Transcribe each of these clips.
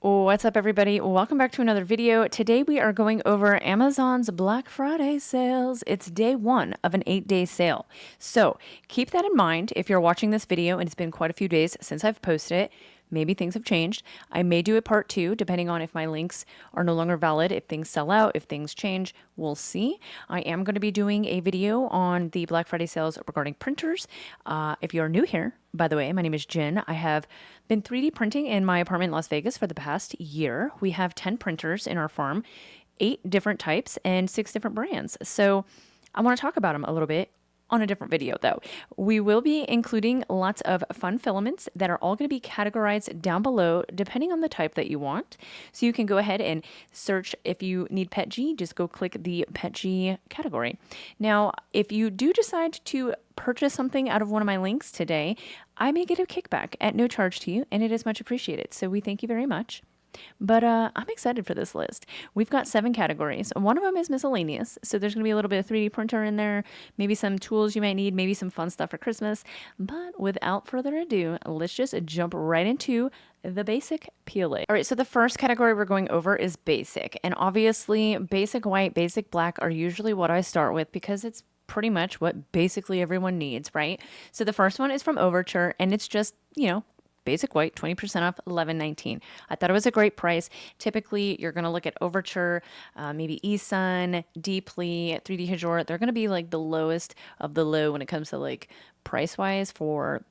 What's up, everybody? Welcome back to another video. Today we are going over Amazon's Black Friday sales. It's day one of an 8-day sale. So keep that in mind if you're watching this video and it's been quite a few days since I've posted it. Maybe things have changed. I may do a part two, depending on if my links are no longer valid, if things sell out, if things change, we'll see. I am going to be doing a video on the Black Friday sales regarding printers. If you're new here, by the way, my name is Jen. I have been 3D printing in my apartment in Las Vegas for the past year. We have 10 printers in our farm, 8 different types, and 6 different brands. So I want to talk about them a little bit on a different video though. We will be including lots of fun filaments that are all going to be categorized down below depending on the type that you want. So you can go ahead and search if you need PETG, just go click the PETG category. Now, if you do decide to purchase something out of one of my links today, I may get a kickback at no charge to you, and it is much appreciated. So we thank you very much. But I'm excited for this list. We've got 7 categories. One of them is miscellaneous. So there's going to be a little bit of 3D printer in there, maybe some tools you might need, maybe some fun stuff for Christmas. But without further ado, let's just jump right into the basic PLA. All right, so the first category we're going over is basic. And obviously, basic white, basic black are usually what I start with because it's pretty much what basically everyone needs, right? So the first one is from Overture, and it's just, basic white, 20% off, $11.19. I thought it was a great price. Typically, you're going to look at Overture, maybe eSun, Deeply, 3D Hajor. They're going to be like the lowest of the low when it comes to like price-wise for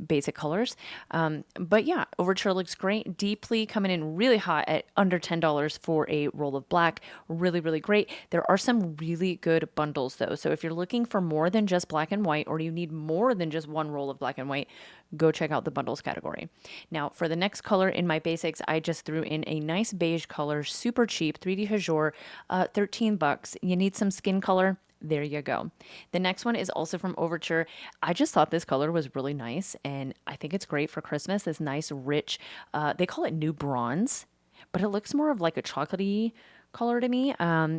basic colors. But yeah, Overture looks great. Deeply coming in really hot at under $10 for a roll of black. Really, really great. There are some really good bundles though. So if you're looking for more than just black and white, or you need more than just one roll of black and white, go check out the bundles category. Now for the next color in my basics, I just threw in a nice beige color, super cheap, 3D Hajor, $13. You need some skin color. There you go. The next one is also from Overture. I just thought this color was really nice, and I think it's great for Christmas. This nice, rich, they call it new bronze, but it looks more of like a chocolatey color to me.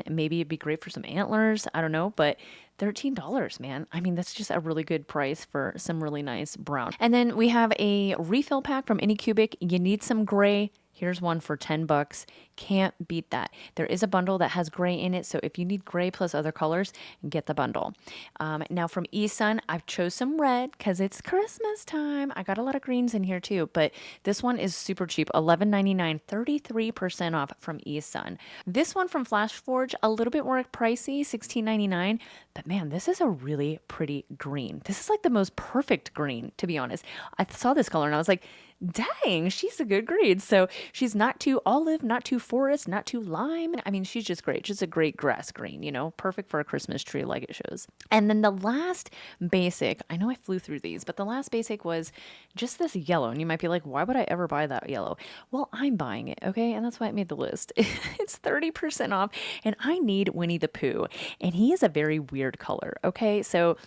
Maybe it'd be great for some antlers. I don't know, but $13, man. I mean, that's just a really good price for some really nice brown. And then we have a refill pack from Anycubic. You need some gray. Here's one for $10. Can't beat that. There is a bundle that has gray in it, so if you need gray plus other colors, get the bundle. Now from eSun, I've chose some red because it's Christmas time. I got a lot of greens in here too, but this one is super cheap, $11.99, 33% off from eSun. This one from FlashForge, a little bit more pricey, $16.99, but man, this is a really pretty green. This is like the most perfect green, to be honest. I saw this color and I was like, dang, she's a good green. So she's not too olive, not too forest, not too lime. I mean, she's just great. Just a great grass green, perfect for a Christmas tree like it shows. And then the last basic, I know I flew through these, but the last basic was just this yellow. And you might be like, why would I ever buy that yellow? Well, I'm buying it, okay? And that's why I made the list. It's 30% off, and I need Winnie the Pooh. And he is a very weird color, okay? So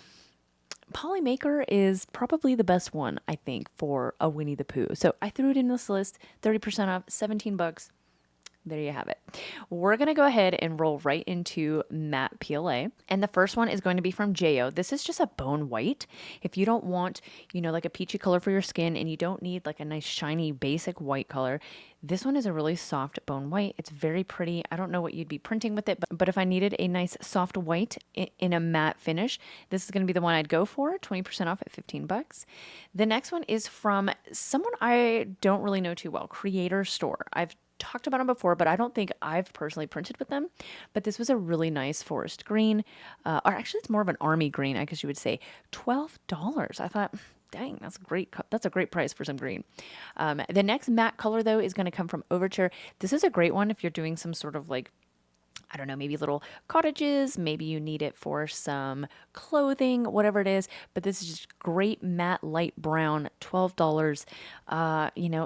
Polymaker is probably the best one, I think, for a Winnie the Pooh. So I threw it in this list, 30% off, $17. There you have it. We're going to go ahead and roll right into matte PLA. And the first one is going to be from Jo. This is just a bone white. If you don't want, like a peachy color for your skin and you don't need like a nice shiny basic white color, this one is a really soft bone white. It's very pretty. I don't know what you'd be printing with it, but if I needed a nice soft white in a matte finish, this is going to be the one I'd go for, 20% off at $15. The next one is from someone I don't really know too well, Creator Store. I've talked about them before, but I don't think I've personally printed with them. But this was a really nice forest green, or actually it's more of an army green, I guess you would say. $12. I thought, dang, that's great. That's a great price for some green. The next matte color though is going to come from Overture. This is a great one if you're doing some sort of like, I don't know, maybe little cottages, maybe you need it for some clothing, whatever it is, but this is just great matte light brown, $12.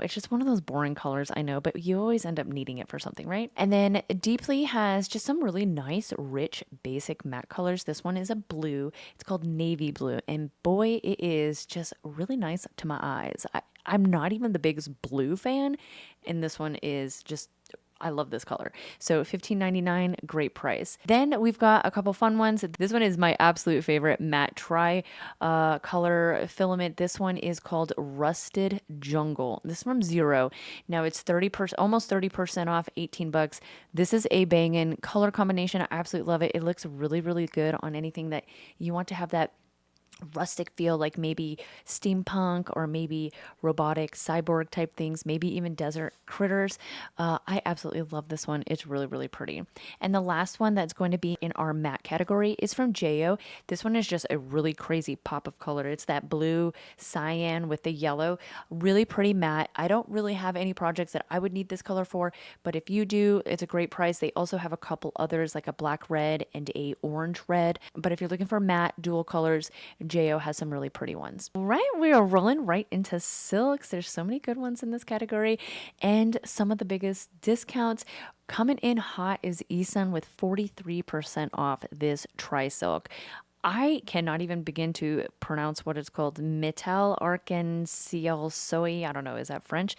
It's just one of those boring colors, I know, but you always end up needing it for something, right? And then Deeply has just some really nice, rich, basic matte colors. This one is a blue. It's called Navy Blue, and boy, it is just really nice to my eyes. I'm not even the biggest blue fan, and this one is just I love this color. So $15.99, great price. Then we've got a couple fun ones. This one is my absolute favorite, matte tri color filament. This one is called Rusted Jungle. This is from Zero. Now it's 30%, almost 30% off, 18 bucks. This is a banging color combination. I absolutely love it. It looks really, really good on anything that you want to have that rustic feel, like maybe steampunk or maybe robotic cyborg type things, maybe even desert critters. I absolutely love this one. It's really, really pretty. And the last one that's going to be in our matte category is from Jo. This one is just a really crazy pop of color. It's that blue cyan with the yellow, really pretty matte. I don't really have any projects that I would need this color for, but if you do, it's a great price. They also have a couple others like a black red and a orange red. But if you're looking for matte dual colors, Jo has some really pretty ones. All right, we are rolling right into silks. There's so many good ones in this category, and some of the biggest discounts. Coming in hot is Esun with 43% off this tri-silk. I cannot even begin to pronounce what it's called. Metal Arc-en-Ciel Soie. I don't know. Is that French?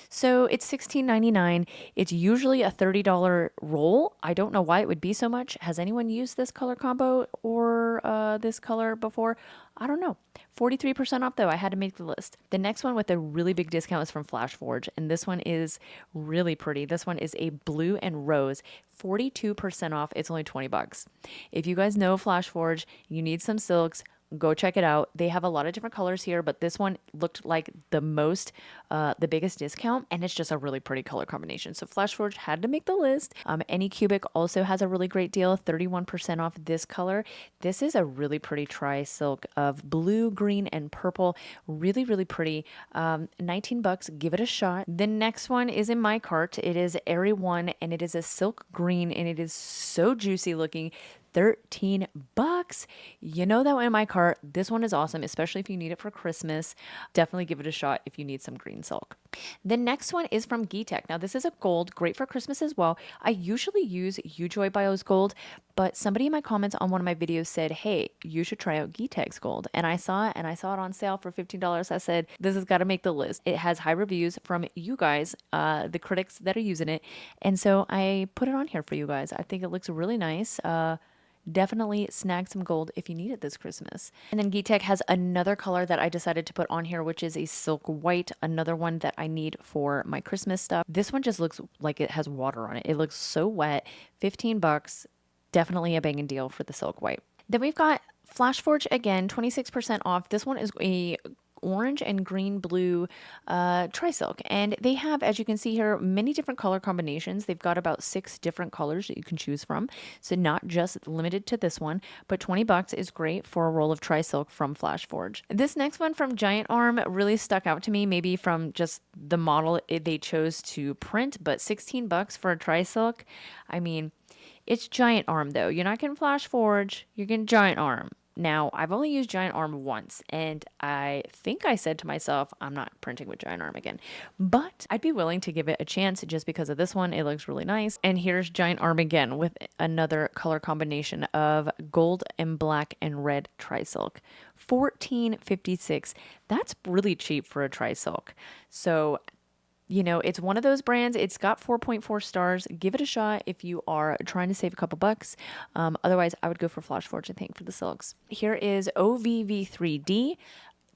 So it's $16.99. It's usually a $30 roll. I don't know why it would be so much. Has anyone used this color combo or this color before? I don't know. 43% off though. I had to make the list. The next one with a really big discount is from Flash Forge, and this one is really pretty. This one is a blue and rose, 42% off. It's only 20 bucks. If you guys know Flash Forge, you need some silks, go check it out. They have a lot of different colors here, but this one looked like the biggest discount, and it's just a really pretty color combination. So Flash Forge had to make the list. Anycubic also has a really great deal, 31% off this color. This is a really pretty tri-silk of blue, green, and purple. Really, really pretty. 19 bucks. Give it a shot. The next one is in my cart. It is Airy One, and it is a silk green, and it is so juicy looking. 13 bucks. You know that one in my cart. This one is awesome, especially if you need it for Christmas. Definitely give it a shot if you need some green silk. The next one is from Geetech. Now, this is a gold, great for Christmas as well. I usually use UJoy Bios Gold, but somebody in my comments on one of my videos said, hey, you should try out Geetech's Gold. And I saw it, on sale for $15. I said, this has got to make the list. It has high reviews from you guys, the critics that are using it. And so I put it on here for you guys. I think it looks really nice. Definitely snag some gold if you need it this Christmas. And then Geetech has another color that I decided to put on here, which is a silk white, another one that I need for my Christmas stuff. This one just looks like it has water on it. It looks so wet. 15 bucks. Definitely a banging deal for the silk white. Then we've got Flash Forge again, 26% off. This one is a orange and green blue tri-silk, and they have, as you can see here, many different color combinations. They've got about 6 different colors that you can choose from, so not just limited to this one, but 20 bucks is great for a roll of tri-silk from Flash Forge. This next one from Giant Arm really stuck out to me, maybe from just the model they chose to print, but 16 bucks for a tri-silk. I mean, it's Giant Arm though. You're not getting Flash Forge, you're getting Giant Arm. Now, I've only used Giant Arm once, and I think I said to myself, I'm not printing with Giant Arm again. But I'd be willing to give it a chance just because of this one. It looks really nice. And here's Giant Arm again with another color combination of gold and black and red tri-silk. $14.56. That's really cheap for a tri-silk. So, you know, it's one of those brands. It's got 4.4 stars. Give it a shot if you are trying to save a couple bucks. Otherwise, I would go for Flash Forge, I think, for the silks. Here is OVV3D.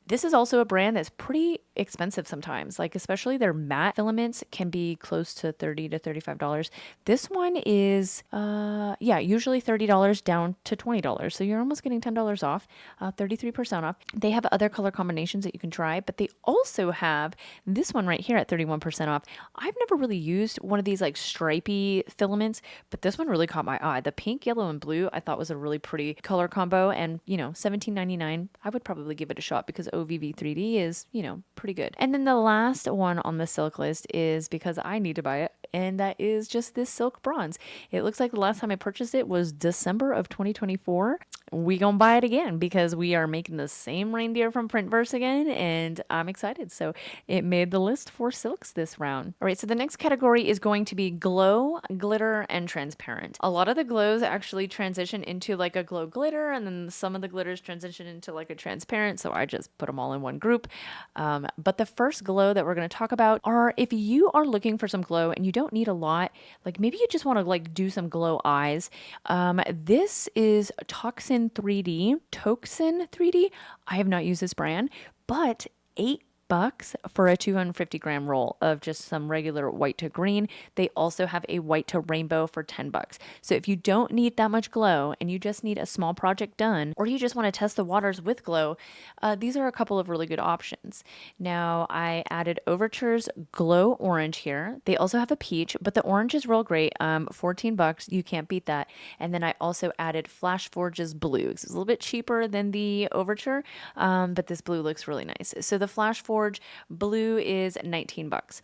This is also a brand that's pretty expensive sometimes, like especially their matte filaments can be close to $30 to $35. This one is, usually $30 down to $20. So you're almost getting $10 off, 33% off. They have other color combinations that you can try, but they also have this one right here at 31% off. I've never really used one of these like stripy filaments, but this one really caught my eye. The pink, yellow, and blue I thought was a really pretty color combo, and you know, $17.99. I would probably give it a shot because OVV3D is, you know, pretty good. And then the last one on the silk list is because I need to buy it, and that is just this silk bronze. It looks like the last time I purchased it was December of 2024. we gonna buy it again because we are making the same reindeer from Printverse again, and I'm excited. So it made the list for silks this round. All right, so the next category is going to be glow, glitter, and transparent. A lot of the glows actually transition into like a glow glitter, and then some of the glitters transition into like a transparent, so I just put them all in one group. But the first glow that we're going to talk about are if you are looking for some glow and you don't need a lot, like maybe you just want to like do some glow eyes. This is Toxin 3D. I have not used this brand, but $8 for a 250 gram roll of just some regular white to green. They also have a white to rainbow for $10. So if you don't need that much glow and you just need a small project done, or you just want to test the waters with glow, these are a couple of really good options. Now I added Overture's glow orange here. They also have a peach, but the orange is real great. $14, you can't beat that. And then I also added Flash Forge's blue. It's a little bit cheaper than the Overture, but this blue looks really nice. So the Flash Forge blue is $19.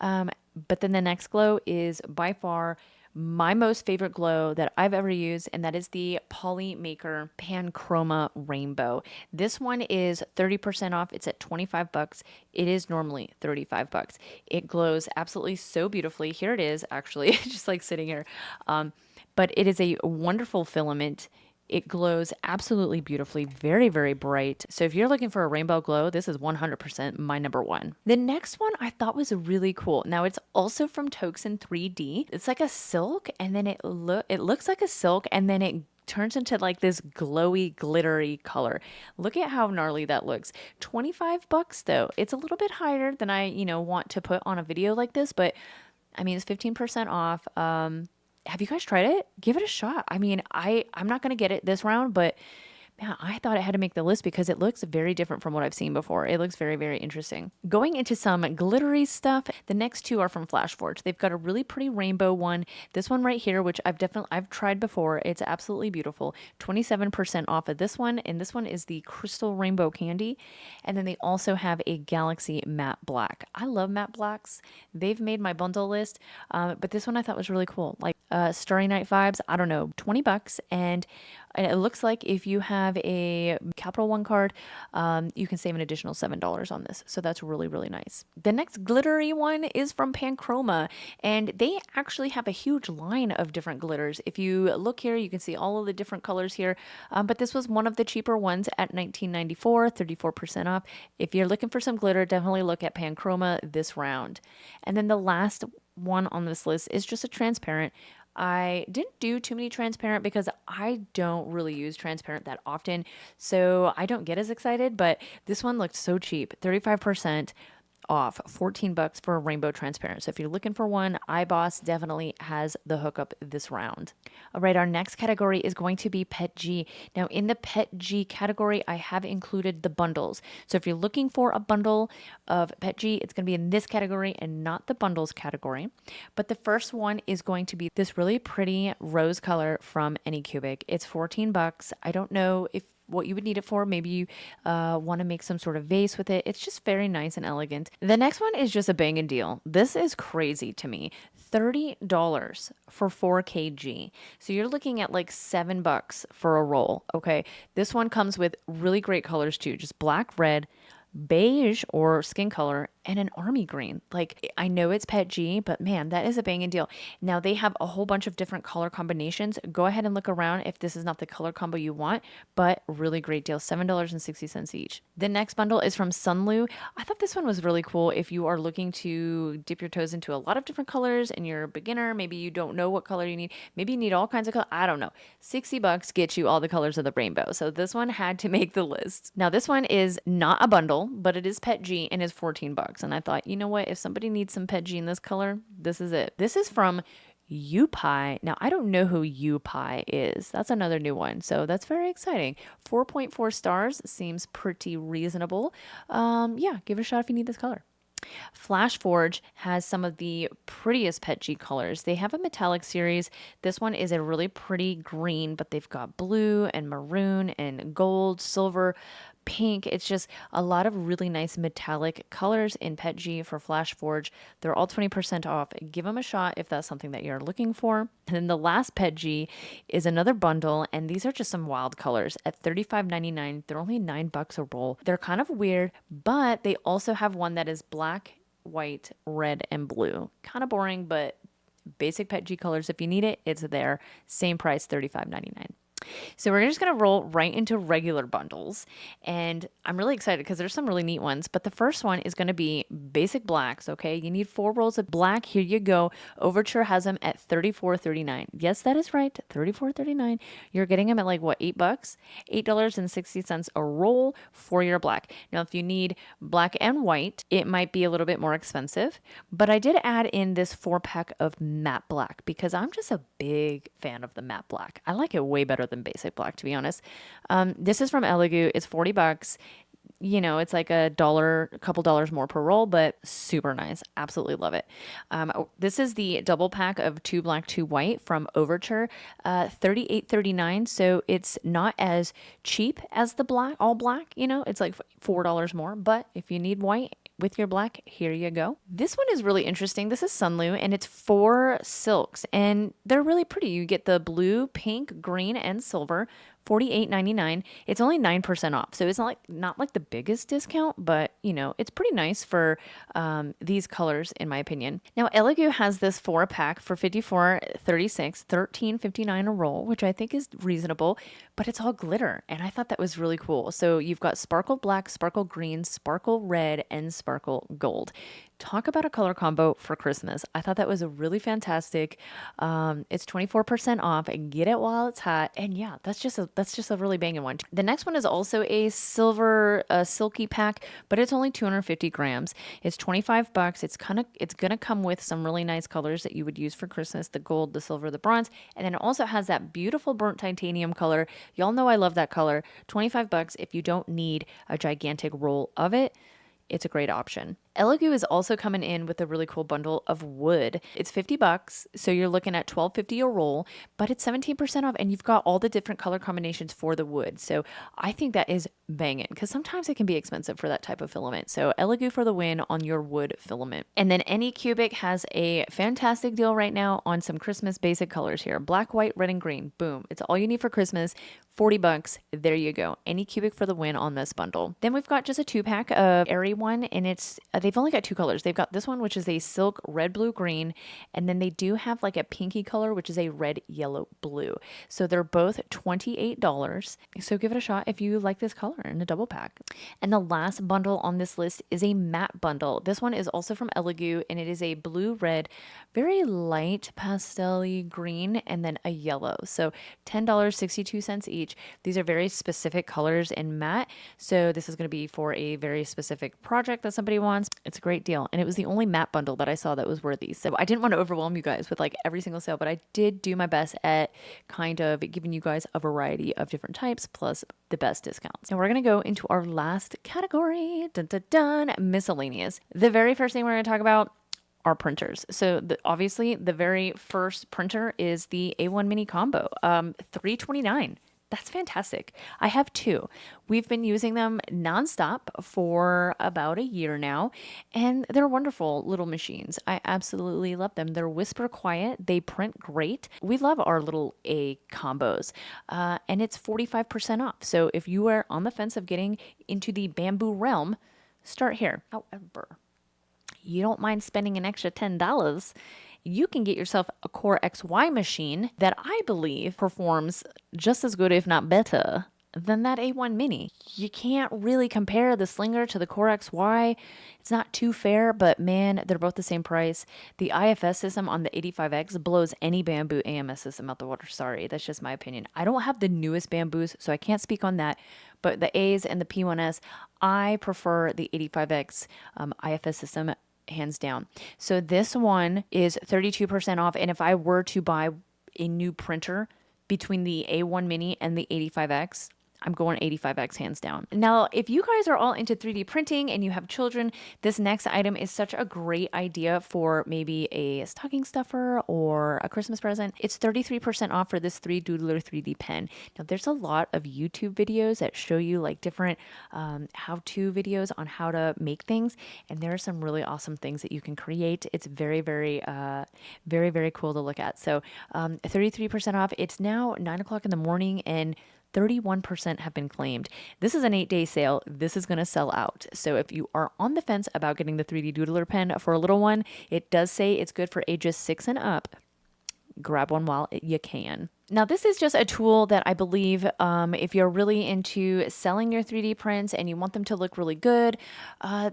But then the next glow is by far my most favorite glow that I've ever used, and that is the Polymaker Panchroma Rainbow. This one is 30% off. It's at $25. It is normally $35. It glows absolutely so beautifully. Here it is, actually, just like sitting here. But it is a wonderful filament. It glows absolutely beautifully, very, very bright. So if you're looking for a rainbow glow, this is 100% my number one. The next one I thought was really cool. Now it's also from Toxin 3D. It's like a silk, and then it looks like a silk, and then it turns into like this glowy, glittery color. Look at how gnarly that looks. $25 though. It's a little bit higher than I, want to put on a video like this, but I mean, it's 15% off. Have you guys tried it? Give it a shot. I mean, I'm not going to get it this round, but man, I thought it had to make the list because it looks very different from what I've seen before. It looks very, very interesting. Going into some glittery stuff, the next two are from Flash Forge. They've got a really pretty rainbow one. This one right here, which I've tried before. It's absolutely beautiful. 27% off of this one, and this one is the Crystal Rainbow Candy. And then they also have a Galaxy Matte Black. I love matte blacks. They've made my bundle list, but this one I thought was really cool. Like Starry Night vibes, I don't know, $20. And it looks like if you have a Capital One card, you can save an additional $7 on this. So that's really, really nice. The next glittery one is from Panchroma, and they actually have a huge line of different glitters. If you look here, you can see all of the different colors here, but this was one of the cheaper ones at $19.94, 34% off. If you're looking for some glitter, definitely look at Panchroma this round. And then the last one on this list is just a transparent. I didn't do too many transparent because I don't really use transparent that often, so I don't get as excited, but this one looked so cheap, 35% off, $14 for a rainbow transparent. So if you're looking for one, iBoss definitely has the hookup this round. All right, our next category is going to be PETG. Now in the PETG category, I have included the bundles. So if you're looking for a bundle of PETG, it's going to be in this category and not the bundles category. But the first one is going to be this really pretty rose color from Anycubic. It's $14. I don't know what you would need it for. Maybe you want to make some sort of vase with it. It's just very nice and elegant. The next one is just a banging deal. This is crazy to me. $30 for 4 kg. So you're looking at like $7 for a roll. Okay. This one comes with really great colors too. Just black, red, beige or skin color, and an army green. Like, I know it's PETG, but man, that is a banging deal. Now they have a whole bunch of different color combinations. Go ahead and look around if this is not the color combo you want, but really great deal, $7.60 each. The next bundle is from Sunlu. I thought this one was really cool if you are looking to dip your toes into a lot of different colors and you're a beginner. Maybe you don't know what color you need. Maybe you need all kinds of color. I don't know. $60 gets you all the colors of the rainbow. So this one had to make the list. Now this one is not a bundle, but it is PETG and is $14. And I thought, you know what? If somebody needs some PETG in this color, this is it. This is from UPie. Now, I don't know who UPie is. That's another new one. So that's very exciting. 4.4 stars seems pretty reasonable. Yeah, give it a shot if you need this color. Flash Forge has some of the prettiest PETG colors. They have a metallic series. This one is a really pretty green, but they've got blue and maroon and gold, silver, pink. It's just a lot of really nice metallic colors in PETG for Flash Forge. They're all 20% off. Give them a shot if that's something that you're looking for. And then the last PETG is another bundle, and these are just some wild colors at $35.99. They're only $9 a roll. They're kind of weird, but they also have one that is black, white, red, and blue. Kind of boring, but basic PETG colors. If you need it, it's there. Same price, $35.99. So we're just going to roll right into regular bundles. And I'm really excited because there's some really neat ones. But the first one is going to be basic blacks, okay? You need 4 rolls of black. Here you go. Overture has them at $34.39. Yes, that is right. $34.39. You're getting them at like, what, $8? $8.60 a roll for your black. Now, if you need black and white, it might be a little bit more expensive. But I did add in this 4-pack of matte black because I'm just a big fan of the matte black. I like it way better than basic black, to be honest. This is from Elegoo. It's $40. You know, it's like a couple dollars more per roll, but super nice. Absolutely love it. This is the double pack of 2 black, 2 white from Overture, $38.39. So it's not as cheap as the black, all black, you know, it's like $4 more. But if you need white with your black, here you go. This one is really interesting. This is Sunlu, and it's 4 silks, and they're really pretty. You get the blue, pink, green, and silver. $48.99. It's only 9% off. So it's not like the biggest discount, but you know, it's pretty nice for these colors in my opinion. Now Elegoo has this 4-pack for $54.36, $13.59 a roll, which I think is reasonable, but it's all glitter. And I thought that was really cool. So you've got sparkle black, sparkle green, sparkle red, and sparkle gold. Talk about a color combo for Christmas. I thought that was a really fantastic. It's 24% off, and get it while it's hot. And yeah, that's just a really banging one. The next one is also a silver silky pack, but it's only 250 grams. It's $25. It's gonna come with some really nice colors that you would use for Christmas: the gold, the silver, the bronze, and then it also has that beautiful burnt titanium color. Y'all know I love that color. $25 if you don't need a gigantic roll of it. It's a great option. Elegoo is also coming in with a really cool bundle of wood. It's $50, so you're looking at $12.50 a roll, but it's 17% off, and you've got all the different color combinations for the wood. So I think that is banging, because sometimes it can be expensive for that type of filament. So Elegoo for the win on your wood filament. And then Anycubic has a fantastic deal right now on some Christmas basic colors here: black, white, red, and green. Boom! It's all you need for Christmas. $40. There you go. Anycubic for the win on this bundle. Then we've got just a 2-pack of Airy One, and it's they've only got 2 colors. They've got this one, which is a silk red, blue, green, and then they do have like a pinky color, which is a red, yellow, blue. So they're both $28. So give it a shot if you like this color in a double pack. And the last bundle on this list is a matte bundle. This one is also from Elegoo, and it is a blue, red, very light pastel-y green, and then a yellow. So $10.62 each. These are very specific colors in matte. So this is going to be for a very specific project that somebody wants. It's a great deal. And it was the only matte bundle that I saw that was worthy. So I didn't want to overwhelm you guys with like every single sale, but I did do my best at kind of giving you guys a variety of different types plus the best discounts. And we're going to go into our last category, dun, dun, dun, miscellaneous. The very first thing we're going to talk about are printers. So obviously the very first printer is the A1 Mini Combo, $329. That's fantastic. I have 2. We've been using them nonstop for about a year now, and they're wonderful little machines. I absolutely love them. They're whisper quiet. They print great. We love our little A combos, and it's 45% off. So if you are on the fence of getting into the bamboo realm, start here. However, you don't mind spending an extra $10, you can get yourself a Core XY machine that I believe performs just as good, if not better, than that A1 Mini. You can't really compare the Slinger to the Core XY. It's not too fair, but man, they're both the same price. The IFS system on the 85X blows any bamboo AMS system out the water. Sorry, that's just my opinion. I don't have the newest bamboos, so I can't speak on that. But the A's and the P1S, I prefer the 85X IFS system hands down. So this one is 32% off. And if I were to buy a new printer between the A1 Mini and the 85X, I'm going 85X hands down. Now, if you guys are all into 3D printing and you have children, this next item is such a great idea for maybe a stocking stuffer or a Christmas present. It's 33% off for this 3 Doodler 3D pen. Now, there's a lot of YouTube videos that show you like different how-to videos on how to make things, and there are some really awesome things that you can create. It's very, very, very cool to look at. So 33% off. It's now 9 o'clock in the morning and 31% have been claimed. This is an 8-day sale. This is going to sell out. So if you are on the fence about getting the 3D Doodler pen for a little one, it does say it's good for ages 6 and up. Grab one while you can. Now, this is just a tool that I believe if you're really into selling your 3D prints and you want them to look really good,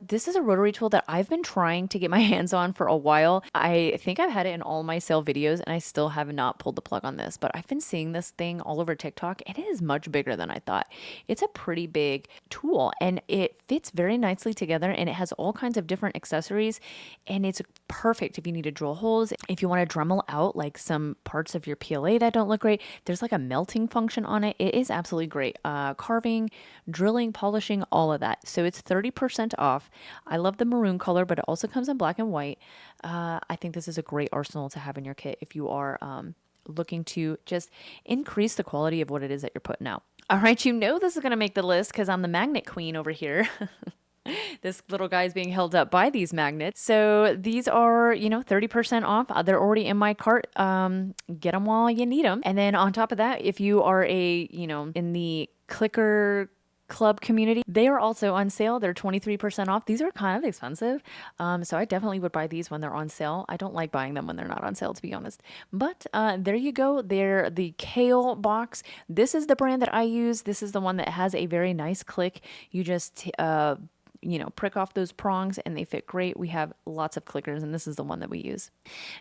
this is a rotary tool that I've been trying to get my hands on for a while. I think I've had it in all my sale videos and I still have not pulled the plug on this, but I've been seeing this thing all over TikTok and it is much bigger than I thought. It's a pretty big tool and it fits very nicely together and it has all kinds of different accessories and it's perfect if you need to drill holes, if you want to Dremel out like some parts of your PLA that don't look great. There's like a melting function on it. It is absolutely great. Carving, drilling, polishing, all of that. So it's 30% off. I love the maroon color, but it also comes in black and white. I think this is a great arsenal to have in your kit if you are looking to just increase the quality of what it is that you're putting out. All right, you know this is going to make the list because I'm the magnet queen over here. This little guy is being held up by these magnets. So these are, 30% off. They're already in my cart. Get them while you need them. And then on top of that, if you are in the clicker club community, they are also on sale. They're 23% off. These are kind of expensive. So I definitely would buy these when they're on sale. I don't like buying them when they're not on sale, to be honest. But there you go. They're the Kale box. This is the brand that I use. This is the one that has a very nice click. You just prick off those prongs and they fit great. We have lots of clickers and this is the one that we use.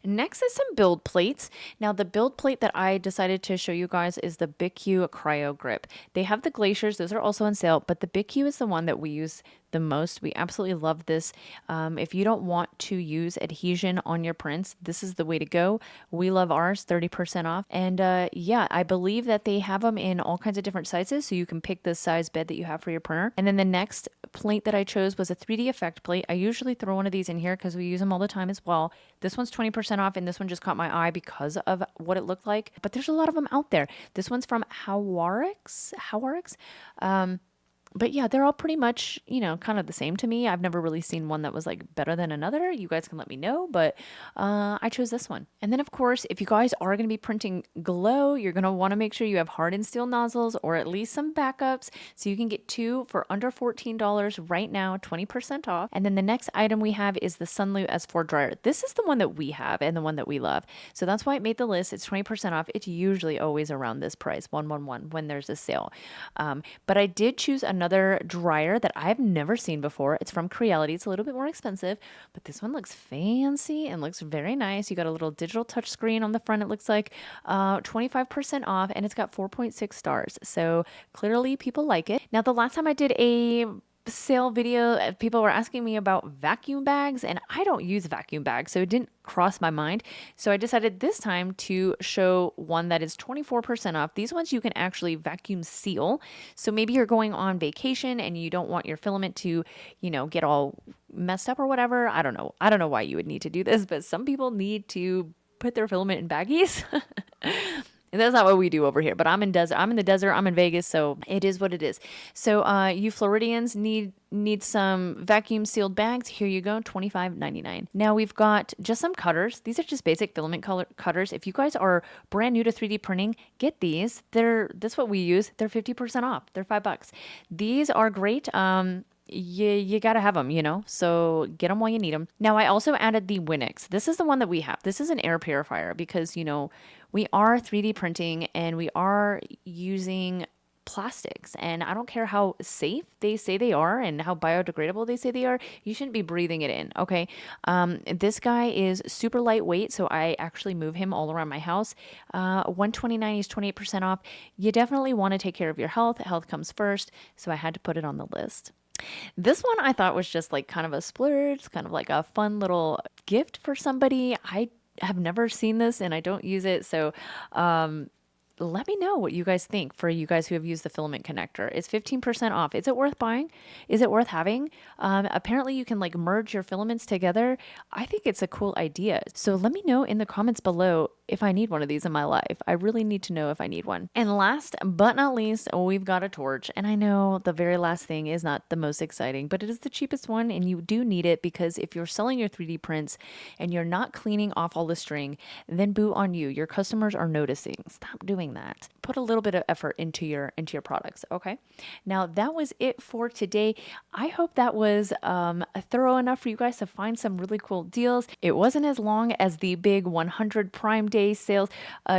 Next is some build plates. Now the build plate that I decided to show you guys is the BIQ Cryo Grip. They have the Glaciers. Those are also on sale, but the BIQ is the one that we use the most. We absolutely love this. If you don't want to use adhesion on your prints, this is the way to go. We love ours, 30% off. And yeah, I believe that they have them in all kinds of different sizes, so you can pick the size bed that you have for your printer. And then the next plate that I chose was a 3D effect plate. I usually throw one of these in here because we use them all the time as well. This one's 20% off, and this one just caught my eye because of what it looked like. But there's a lot of them out there. This one's from Howarix. But yeah, they're all pretty much, kind of the same to me. I've never really seen one that was like better than another. You guys can let me know, but I chose this one. And then of course, if you guys are going to be printing glow, you're going to want to make sure you have hardened steel nozzles or at least some backups. So you can get 2 for under $14 right now, 20% off. And then the next item we have is the Sunlu S4 dryer. This is the one that we have and the one that we love. So that's why it made the list. It's 20% off. It's usually always around this price, 111, when there's a sale. But I did choose another dryer that I've never seen before. It's from Creality. It's a little bit more expensive, but this one looks fancy and looks very nice. You got a little digital touch screen on the front. It looks like 25% off, and it's got 4.6 stars. So clearly people like it. Now, the last time I did a sale video, people were asking me about vacuum bags, and I don't use vacuum bags, so it didn't cross my mind. So I decided this time to show one that is 24% off. These ones you can actually vacuum seal. So maybe you're going on vacation and you don't want your filament to, get all messed up or whatever. I don't know. I don't know why you would need to do this, but some people need to put their filament in baggies. And that's not what we do over here, but I'm in the desert. I'm in Vegas, so it is what it is. So you Floridians need some vacuum sealed bags. Here you go, $25.99. Now we've got just some cutters. These are just basic filament cutters. If you guys are brand new to 3D printing, get these. That's what we use. They're 50% off. They're $5. These are great. You got to have them, so get them while you need them. Now, I also added the Winix. This is the one that we have. This is an air purifier because, we are 3D printing and we are using plastics, and I don't care how safe they say they are and how biodegradable they say they are, you shouldn't be breathing it in, okay? This guy is super lightweight, so I actually move him all around my house. $129 is 28% off. You definitely want to take care of your health. Health comes first, so I had to put it on the list. This one I thought was just like kind of a splurge, kind of like a fun little gift for somebody. I have never seen this and I don't use it, so let me know what you guys think for you guys who have used the filament connector. It's 15% off. Is it worth buying? Is it worth having? Apparently you can like merge your filaments together. I think it's a cool idea. So let me know in the comments below if I need one of these in my life. I really need to know if I need one. And last but not least, we've got a torch. And I know the very last thing is not the most exciting, but it is the cheapest one, and you do need it because if you're selling your 3D prints and you're not cleaning off all the string, then boo on you. Your customers are noticing. Stop doing that. Put a little bit of effort into your products. Okay. Now that was it for today. I hope that was thorough enough for you guys to find some really cool deals. It wasn't as long as the big 100 Prime Day sales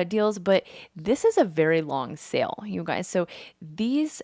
deals, but this is a very long sale, you guys. So these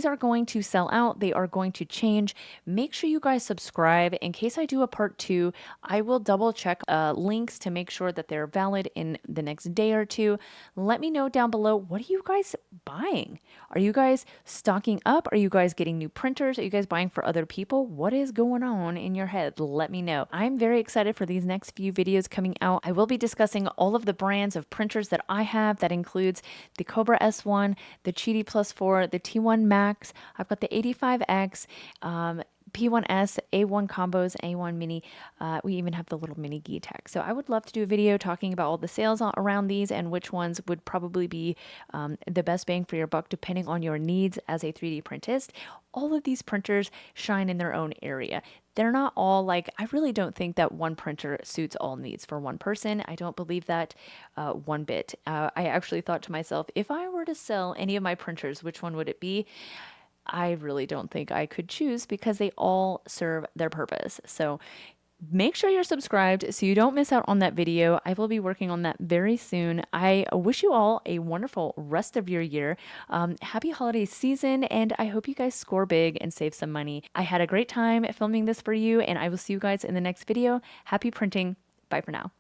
are going to sell out. They are going to change. Make sure you guys subscribe in case I do a part 2. I will double check links to make sure that they're valid in the next day or two. Let me know down below, what are you guys buying? Are you guys stocking up? Are you guys getting new printers? Are you guys buying for other people? What is going on in your head? Let me know. I'm very excited for these next few videos coming out. I will be discussing all of the brands of printers that I have. That includes the Cobra S1, the Cheedy Plus 4, the T1 Max. I've got the 85X, P1S, A1 combos, A1 mini. We even have the little mini G-Tech. So I would love to do a video talking about all the sales around these and which ones would probably be the best bang for your buck depending on your needs as a 3D printist. All of these printers shine in their own area. They're not all like, I really don't think that one printer suits all needs for one person. I don't believe that one bit. I actually thought to myself, if I were to sell any of my printers, which one would it be? I really don't think I could choose because they all serve their purpose. So make sure you're subscribed so you don't miss out on that video. I will be working on that very soon. I wish you all a wonderful rest of your year. Happy holiday season, and I hope you guys score big and save some money. I had a great time filming this for you, and I will see you guys in the next video. Happy printing. Bye for now.